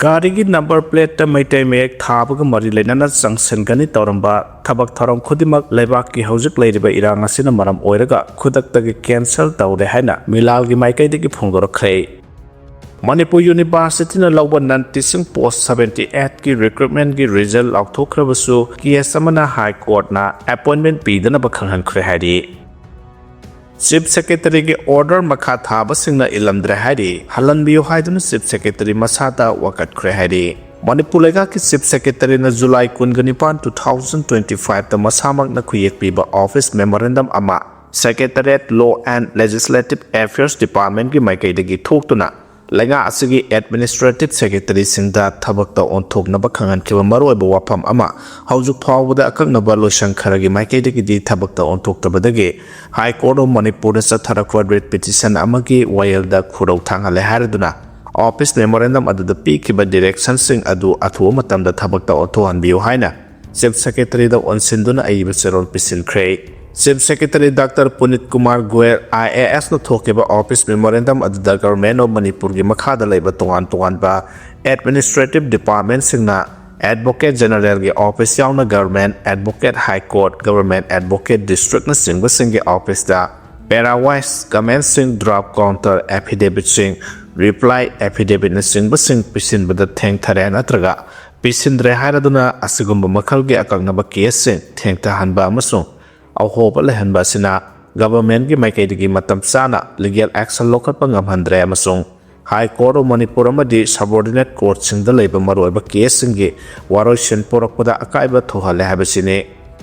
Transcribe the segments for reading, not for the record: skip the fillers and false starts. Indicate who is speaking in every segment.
Speaker 1: Garigi number plate Meitei mayek thabaga mari lenana sangsengani tauramba thabak thorom khudimak lebaki hojik leiba irang asina maram oiraga khudaktagi cancel tawde haina milalgi maikaidagi phongdorkhre Manipur University na lawba nan teaching post 78 ki recruitment ki result laukthokrabasu case amana high court na appointment pidana bakhanghan khre hari Chief Secretary ki order makha thaba singna lwdre hari halanbiyo haiduna Chief Secretary masata wakat khre hari Manipur lega ki Chief Secretary na July 2025 ta masamak na khuyek piba office memorandum ama Secretariat Law and Legislative Affairs Department ki maikai thoktuna Lenga asigi Administrative Secretary singda thabakta onthoknaba khangan kiba maroiba wafam ama haujuk phawbada akaknaba loisang kharagi maikaidagi di thabakta onthoktabadagi High Court of Manipur da satharakwa writ petition amagi wayelda khurau thangale haraduna Office Memorandum aduda pikiba direction sing adu athuwa matamda thabakta onthohanbiu haina Chief Secretary da onsinduna aiba serol pisinkhre Chief Secretary Dr. Punit Kumar Goel IAS no thokeba Office Memorandum aduda Government of Manipur gi makhada leiba tongan ba Administrative Department singna Advocate General gi Office yauna Government Advocate High Court Government Advocate District na singba singi Office da Parawise commencing draft counter affidavit sing reply affidavit na singba sing pisinbada thengthare natraga pisindre hairaduna asigumba makhalgi akaknaba case sing thengthahanba amasung Ahoba lehanba sina government gi maikaidagi matam sana legal action lokatpa ngamhandre amasung High Court of Manipur amadi subordinate court singda leiba maroiba case singi waroisin porakpada akaiba thohale habasine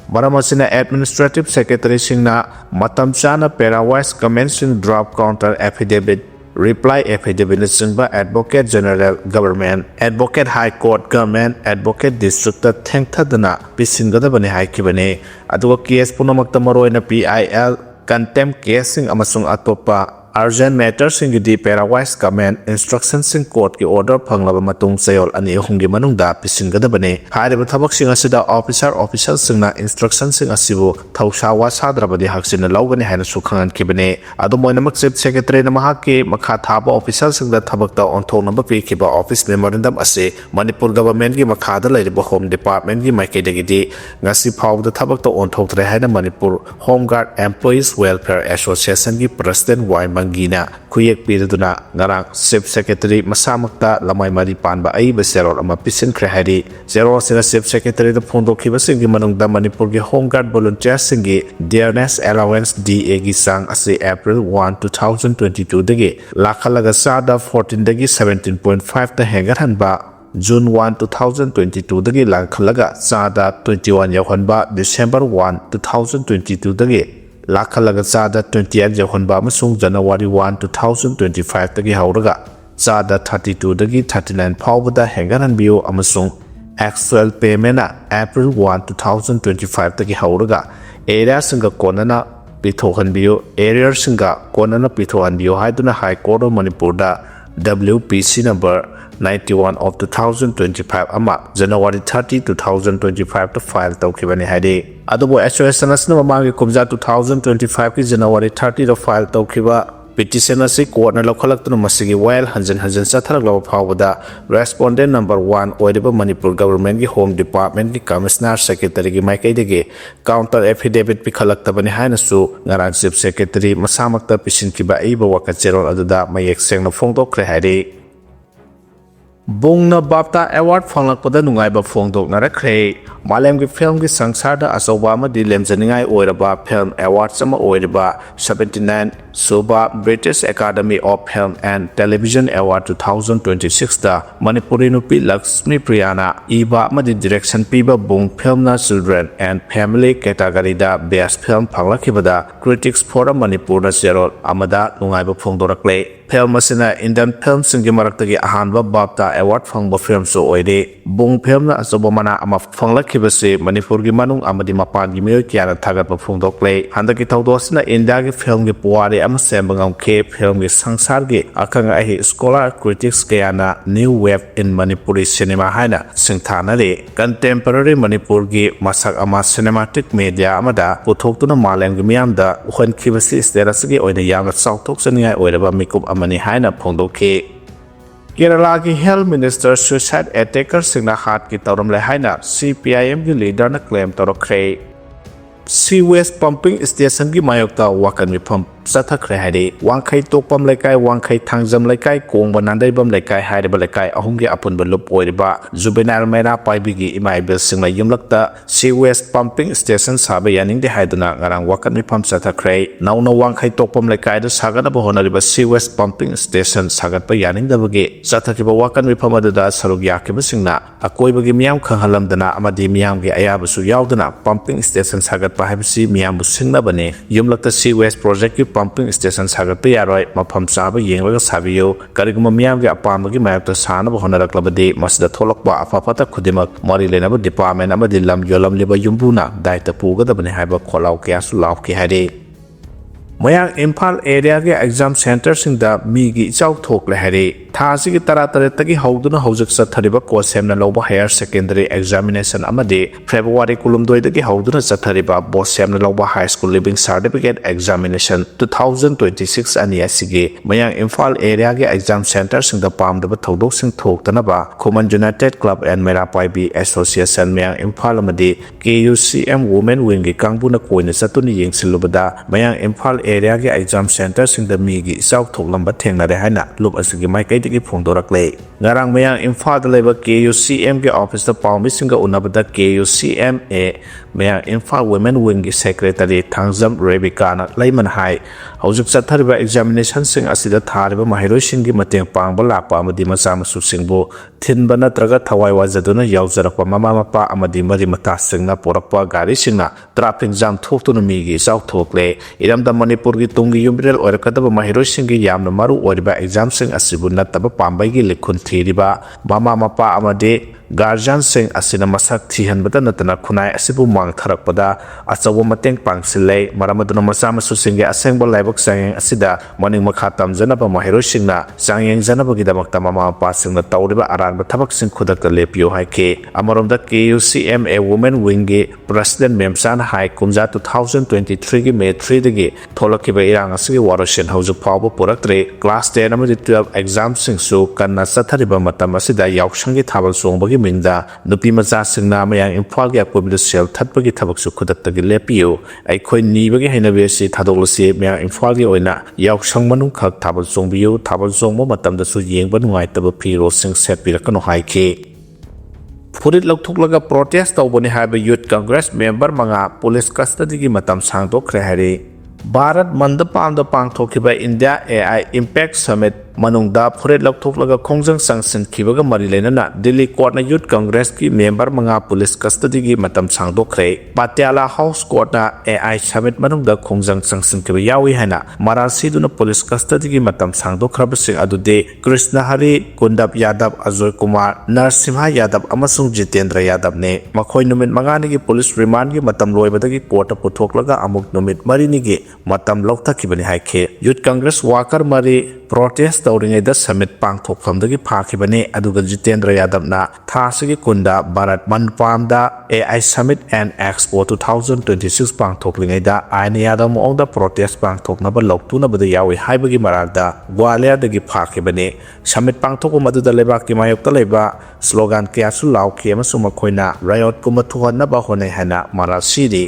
Speaker 1: maramasina Administrative Secretary singna matam sana parawise commencing draft counter affidavit reply affidavit singba Advocate General Government Advocate High Court Government Advocate District ta thengthadana pisingadabani haikibane aduga case punamakta maroina PIL contempt case sing amasung atopa urgent matters sing di parawise comment instruction sing court ki order phanglaba matung sayol ani hungi manungda pisingadabane hariba thabak sing asida officer singna instruction sing asibu thausawa sadrabadi haksina lawgani haina sukhangan kibane adu moinamak Chief Secretary na mahaki makha thaba officer singda thabakta onthonaba pi kiba office memorandum ase Manipur government gi makha da leiriba home department gi maikaidagi di ngasi phawda thabakta onthoktre haina Manipur Home Guard Employees Welfare Association gi president Gina kuyek piraduna ngarang Chief Secretary masamakta lamai mari panba aiba serol ama pisin khre zero sina Chief Secretary da phondokhiba singi manungda Manipur gi Home Guard volunteers singi dearness allowance DA gi sang ase April 1 2022 dagi lakhalaga sada 14 dagi 17.5 ta hengarhanba June 1 2022 dagi lakhalaga sada 21 yawhanba December 1 2022 dagi Lakhalaga sada 28 yawhanba amasung January 1 2025 dagi hauraga sada 32 dagi 39 phawbada hengaranbiu amasung actual payment na April 1 2025 dagi hauraga area singa konana pithohanbiu area singa konana pithohanbiu haiduna High Court of Manipur da WPC number 91 of 2025 ama January 30 2025 to file tawkhibani haidi adubo SOS sanasna mamangi kumja 2025 ki January 30 to file tawkhiba petition asi court na lokhalaktu masigi while hanjan satharak law phawda respondent number 1 oidiba Manipur government gi home department gi commissioner secretary gi maikaidagi counter affidavit pikhalaktabani haina su ngaran Chief Secretary masamakta pisinkiba aiba wakachero aduda mayek sengna phongdokre haidi Bungna Bapta Award Fanglakpada Nungaiba Phongdoknarakre Malemgi Film gi Sangsarda Asoba amadi lemjaningai oiraba Film Awards ama oiriba 79 Suba British Academy of Film and Television Award 2026 da Manipuri nupi Lakshmi Priyana iba amadi direction piba Bung Film na Children and Family category da Best Film phanglakibada Critics Forum Manipur na serol amada nungaiba phongdorakle Film asina Indian film singi maraktagi ahanba Bapta Award phangba film so oide Bung Film na asoba mana ama phanglakibase Manipur gi manung amadi mapan gi meo kyana thagatpa phongdokle handaki thawdosina India gi film gi puari ama sembangam ke film gi sangsar gi akanga ahi scholar critics kyana new wave in Manipuri cinema haina singthana re contemporary Manipur gi masak ama cinematic media amada puthoktuna malem gi miyamda ukhankibasi status gi oida yamna chawthok saningai oiraba mikup amani haina phongdokhe Kerala ki Health Minister suicide attacker singna hatke tourame haina CPIM ki leader na claim torokre. Sewage pumping station ki mayokta wakan mifam sathakre haide wangkhai tokpam laikai wangkhai thangjam laikai kongba nandaibam laikai haideba laikai ahumgi apunba lup oiriba juvenile mena paibigi imaibil singla yumlakta sewage pumping station sabe yaning de haiduna ngarang wakan mifam sathakre nauna wangkhai tokpam laikai da sagana ba honariba sewage pumping station sagatpa yaning dabage sathakiba wakan mifam adada sarug yakiba singna akoibagi miyam khanghalamdana amadi miyam gi ayabasu yaudana pumping station sagatpa haibisi miyam busingna bane yumlakta sewage project ki pumping station sagatpa yaroi mafam chaba yenglaga sabiyo kariguma miyam gi apamagi mayakta sanaba honaraklabadi masida tholokba afafata khudimak mari lenaba department amadi lam yolam liba yumbuna daita pugadabane haiba kholau kyasu lauki hade Mayang Imphal area ke exam center singda migi ichau thokle hare thasi ki tara taki hauduna haujak sathariba ko semna loba higher secondary examination amade February kulumdoi taki hauduna sathariba bo semna loba high school living certificate examination 2026 ani asige Mayang Imphal area ke exam center singda pamdaba thodok sing thoktanaba Common United Club and Merapai B Association Mayang Imphal amade KUCM Women Wing ki kangbuna koina satuni yengsilubada Mayang Imphal area ke exam center singda migi ichau thoklamba thengnare haina lup asigi maikai ki phongdorakle ngarang mayang Imphal da leba KUCM ke office da pawmi singa unabada KUCM e mayang Imphal Women Wing ki secretary Thangjam Rebecca na laiman hai haujuk chathariba examination sing asida thariba mahiroi singi mateng pangba lakpa amadi macha masu singbu thinba natraga thawai wajaduna yaujarakpa mama mapa amadi mari mata singna porakpa gari singna traffic jam thoktuna migi ichau thokle iramda Manipur ki tungi yumbirel oirakadaba mahiroi singi yamna maru oiriba exam sing asibu nataba pambai ki likhun thiriba mama mapa amade Guardian sing asina masak thihanbada natana khunai asibu mang tharakpada achawa mateng pangsilei maramaduna macha masu singe asengba laibak sangeng asida maning makha tamjanaba mahiro singna sangeng janaba gidamakta mama pa singna tawriba aranba thabak sing khudakta lepio haike amaromda KUCM a women wing gi president memsan hai kumja 2023 gi May 3 dagi tholakiba irang asigi waroshen haujuk pawba puraktre class 10 amadi 12 exam sing su kanna sathariba matam asida yauksangi thabal songba Minda nupi macha singna mayang Imphal gi akobida sel thatpagi thabaksu khudakta gi lepiyo ai khoi nibagi hainabe si thadolsi mayang Imphal gi oina yaksang manung khak thabal songbiyo thabal songmo matamda su yengba nungai taba phiro sing set pirakano haike Furit lauthuklaga protest tawbani haiba youth congress member manga police custody gi matam sangdokre hari Bharat Mandapamda pangthokiba India AI Impact Summit manungda furit lauthuklaga khongjang sanction khibaga mari lenana Delhi Court na Youth Congress ki member manga police custody gi matam sangdokre Patiala House Court na AI Summit manungda khongjang sanction khiba yawi haina Marasi duna police custody gi matam sangdokhraba sing adude Krishna Hari Kundap Yadav Ajoy Kumar Narsimha Yadav amasung Jitendra Yadav ne makhoi numit mangani gi police remand gi matam loibadagi court puthoklaga amuk numit marini gi matam lokthakibani haike Youth Congress worker mari protest tawringai da summit pangthokfamdagi phakibani aduga Jitendra Yadav na thasigi kunda Bharat Mandapamda AI Summit and Expo 2026 pangthoklingai da aina Yadav moongda protest pangthoknaba loktunabada yawi haibagi maragda Gwalior dagi phakibani summit pangthokko maduda lebak ki mayokta leba slogan kyasu lauki amasu makhoina riot kuma thuhannaba honai hana marasidi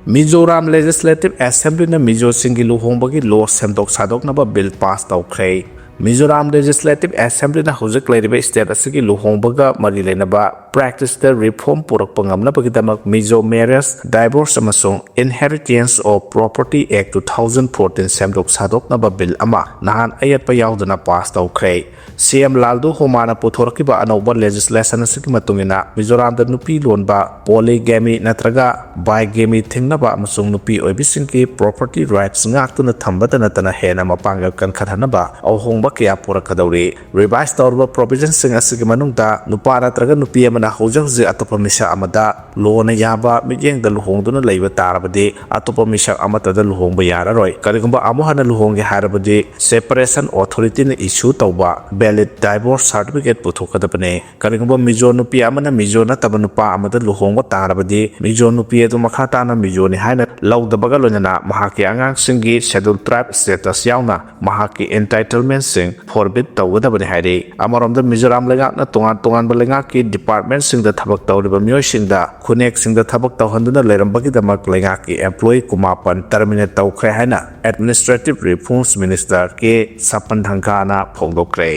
Speaker 1: Mizoram Legislative Assembly na Mizo singi luhongbagi law semdok sadok naba bill pass tawkre Mizoram Legislative Assembly na hojik leiriba state asigi luhongbaga mari lenaba practice the reform purakpa ngamnabagidamak Mizo Marriage Divorce amasung Inheritance of Property Act 2014 semdok sadok naba bill ama nahan ayatpa yaudana pass tawkre CM Laldu Homana puthorkiba anauba legislation asigi matungina Mizoram da nupi lonba polygamy natraga bigamy thingnaba amasung nupi oibisinki property rights ngaktuna thambada natana hena mapangal kan khathanaba awhong kaya purakadauri revised tawrba provisions sing asigi manungda nupa natraga nupi amana ꯂꯣꯏꯅꯅ ꯍꯧꯖꯤꯛ ꯑꯇꯣꯞꯄ ꯃꯤꯁꯛ ꯑꯃꯗ ꯂꯣꯅ ꯌꯥꯕ ꯃꯤꯠꯌꯦꯡꯗ ꯂꯨꯍꯣꯡꯗꯨꯅ ꯂꯩꯕ ꯇꯥꯔꯕꯗꯤ ꯑꯇꯣꯞꯄ ꯃꯤꯁꯛ ꯑꯃꯠꯇꯗ ꯂꯨꯍꯣꯡꯕ ꯌꯥꯔꯔꯣꯏ ꯀꯔꯤꯒꯨꯝꯕ ꯑꯃꯨꯛ ꯍꯟꯅ ꯂꯨꯍꯣꯡꯒꯦ ꯍꯥꯏꯔꯕꯗꯤ ꯁꯦꯄꯔꯦꯁꯟ ꯑꯣꯊꯣꯔꯤꯇꯤꯅ ꯏꯁꯨ ꯇꯧꯕ ꯚꯦꯂꯤꯗ ꯗꯥꯏꯚꯣꯔꯁ ꯁꯥꯔꯇꯤꯐꯤꯀꯦꯠ ꯄꯨꯊꯣꯛꯀꯗꯕꯅꯤ ꯀꯔꯤꯒꯨꯝꯕ ꯃꯤꯖꯣ ꯅꯨꯄꯤ ꯑꯃꯅ ꯃꯤꯖꯣ ꯅꯠꯇꯕ ꯅꯨꯄꯥ ꯑꯃꯗ ꯂꯨꯍꯣꯡꯕ ꯇꯥꯔꯕꯗꯤ ꯃꯤꯖꯣ ꯅꯨꯄꯤ ꯑꯗꯨ ꯃꯈꯥ ꯇꯥꯅ ꯃꯤꯖꯣꯅꯤ ꯍꯥꯏꯅ ꯂꯧꯗꯕꯒ ꯂꯣꯏꯅꯅ ꯃꯍꯥꯛꯀꯤ ꯑꯉꯥꯡꯁꯤꯡꯒꯤ ꯁꯦꯗ꯭ꯌꯨꯜ ꯇ꯭ꯔꯥꯏꯕ ꯁ꯭ꯇꯦꯇꯁ ꯌꯥꯎꯅ ꯃꯍꯥꯛꯀꯤ ꯑꯦꯟꯇꯥꯏꯇꯜꯃꯦꯟꯁꯤꯡ ꯐꯣꯔꯕꯤꯠ ꯇꯧꯒꯗꯕꯅꯤ ꯍꯥꯏꯔꯤ ꯑꯃꯔꯣꯝꯗ ꯃꯤꯖꯣꯔꯥꯝ ꯂꯩꯉꯥꯛꯅ ꯇꯣꯉꯥꯟ ꯇꯣꯉꯥꯟꯕ ꯂꯩꯉꯥꯛꯀꯤ ꯗꯤꯄꯥꯔꯠꯃꯦꯟꯠꯁꯤꯡꯗ ꯊꯕꯛ ꯇꯧꯔꯤꯕ ꯃꯤꯑꯣꯏꯁꯤꯡꯗ ꯈꯨꯟꯅꯦꯛꯁꯤꯡꯗ ꯊꯕꯛ ꯇꯧꯍꯟꯗꯨꯅ ꯂꯩꯔꯝꯕꯒꯤꯗꯃꯛ ꯂꯩꯉꯥꯛꯀꯤ ꯑꯦꯝꯄ꯭ꯂꯣꯌꯤ 19 ꯇꯔꯃꯤꯅꯦꯠ ꯇꯧꯈ꯭ꯔꯦ ꯍꯥꯏꯅ administrative reforms minister K ꯁꯄꯟꯊꯪꯀꯥꯅ ꯐꯣꯡꯗꯣꯛꯈ꯭ꯔꯦ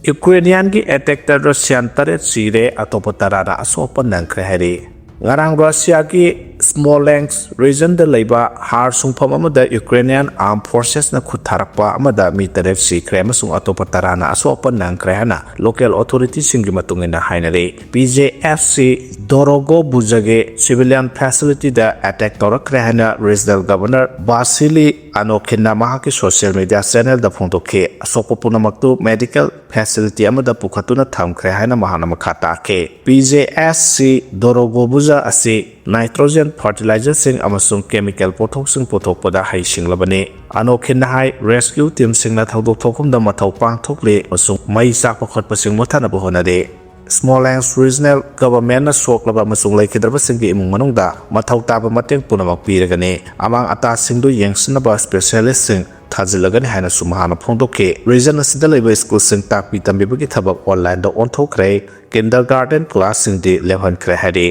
Speaker 1: ꯌꯨꯀ꯭ꯔꯦꯅꯤꯌꯥꯟꯒꯤ ꯑꯦꯇꯦꯛꯇ Russian 8 ꯁꯤꯔꯦ ꯑꯇꯣꯞꯄ 10ꯅ ꯑꯁꯣꯛꯄ ꯅꯪꯈ꯭ꯔꯦ ꯍꯥꯏꯔꯤ ꯉꯔꯥꯡ ꯔꯁꯤꯌꯥꯒꯤ ꯁ꯭ꯃꯣꯂꯦꯟꯁꯛ ꯔꯤꯖꯟꯗ ꯂꯩꯕ ꯍꯥꯔ ꯁꯨꯡꯐꯝ ꯑꯃꯗ ꯌꯨꯀ꯭ꯔꯦꯅꯤꯌꯥꯟ ꯑꯥꯔꯝ ꯐꯣꯔꯁꯦꯁꯅ ꯈꯨꯠ ꯊꯥꯔꯛꯄ ꯑꯃꯗ ꯃꯤ 9 ꯁꯤꯈ꯭ꯔꯦ ꯑꯃꯁꯨꯡ ꯑꯇꯣꯞꯄ 10ꯅ ꯑꯁꯣꯛꯄ ꯅꯪꯈ꯭ꯔꯦ ꯍꯥꯏꯅ ꯂꯣꯀꯦꯜ ꯑꯣꯊꯣꯔꯤꯇꯤꯁꯤꯡꯒꯤ ꯃꯇꯨꯡ ꯏꯟꯅ ꯍꯥꯏꯅꯔꯤ PJFC ꯗꯣꯔꯣꯒꯣꯕꯨꯖꯒꯦ ꯁꯤꯚꯤꯂꯤꯌꯟ ꯐꯦꯁꯤꯂꯤꯇꯤꯗ ꯑꯦꯇꯦꯛ ꯇꯧꯔꯛꯈ꯭ꯔꯦ ꯍꯥꯏꯅ ꯔꯤꯖꯅꯦꯜ ꯒꯚꯔꯅꯔ ꯕꯥꯁꯤꯂꯤ ꯑꯅꯣꯈꯤꯟꯅ ꯃꯍꯥꯛꯀꯤ ꯁꯣꯁꯤꯌꯦꯜ ꯃꯤꯗꯤꯌꯥ ꯆꯦꯅꯦꯜꯗ ꯐꯣꯡꯗꯣꯛꯈꯤ ꯑꯁꯣꯛꯄ ꯄꯨꯝꯅꯃꯛꯇꯨ ꯃꯦꯗꯤꯀꯦꯜ ꯐꯦꯁꯤꯂꯤꯇꯤ ꯑꯃꯗ ꯄꯨꯈꯠꯇꯨꯅ ꯊꯝꯈ꯭ꯔꯦ ꯍꯥꯏꯅ ꯃꯍꯥꯛꯅ ꯃꯈꯥ ꯇꯥꯈꯤ PJSC ꯗꯣꯔꯣꯒꯣꯕꯨꯖꯥ ꯑꯁꯤ ꯅꯥꯏꯇ꯭ꯔꯣꯖꯦꯟ ꯐꯔꯇꯤꯂꯥꯏꯖꯔꯁꯤꯡ ꯑꯃꯁꯨꯡ ꯀꯦꯃꯤꯀꯦꯜ ꯄꯣꯠꯊꯣꯛꯁꯤꯡ ꯄꯨꯊꯣꯛꯄꯗ ꯍꯩꯁꯤꯡꯂꯕꯅꯤ ꯑꯅꯣꯈꯤꯟꯅ ꯍꯥꯏ ꯔꯦꯁꯀ꯭ꯌꯨ ꯇꯤꯝꯁꯤꯡꯅ ꯊꯧꯗꯣꯛ ꯊꯣꯛꯐꯝꯗ ꯃꯊꯧ ꯄꯥꯡꯊꯣꯛꯂꯤ ꯑꯃꯁꯨꯡ ꯃꯩ ꯆꯥꯛꯄ ꯈꯣꯠꯄꯁꯤꯡ ꯃꯨꯠꯊꯅꯕ ꯍꯣꯠꯅꯔꯤ ꯁ꯭ꯃꯣꯂꯦꯟꯁꯛ ꯔꯤꯖꯅꯦꯜ ꯒꯚꯔꯟꯃꯦꯟꯠꯅ ꯁꯣꯛꯂꯕ ꯑꯃꯁꯨꯡ ꯂꯩꯈꯤꯗ꯭ꯔꯕꯁꯤꯡꯒꯤ ꯏꯃꯨꯡ ꯃꯅꯨꯡꯗ ꯃꯊꯧ ꯇꯥꯕ ꯃꯇꯦꯡ ꯄꯨꯝꯅꯃꯛ ꯄꯤꯔꯒꯅꯤ ꯑꯃꯥꯡ ꯑꯇꯥꯁꯤꯡꯗꯨ ꯌꯦꯡꯁꯤꯟꯅꯕ ꯁ꯭ꯄꯦꯁꯤꯌꯦꯂꯤꯁꯠꯁꯤꯡ ꯊꯥꯖꯤꯜꯂꯒꯅꯤ ꯍꯥꯏꯅꯁꯨ ꯃꯍꯥꯛꯅ ꯐꯣꯡꯗꯣꯛꯈꯤ ꯔꯤꯖꯟ ꯑꯁꯤꯗ ꯂꯩꯕ ꯁ꯭ꯀꯨꯜꯁꯤꯡ ꯇꯥꯛꯄꯤ ꯇꯝꯕꯤꯕꯒꯤ ꯊꯕꯛ ꯑꯣꯟꯂꯥꯏꯟꯗ ꯑꯣꯟꯊꯣꯛꯈ꯭ꯔꯦ ꯀꯤꯟꯗꯔꯒꯥꯔꯇꯦꯟ ꯀ꯭ꯂꯥꯁꯁꯤꯡꯗꯤ ꯂꯦꯞꯍꯟꯈ꯭ꯔꯦ ꯍꯥꯏꯔꯤ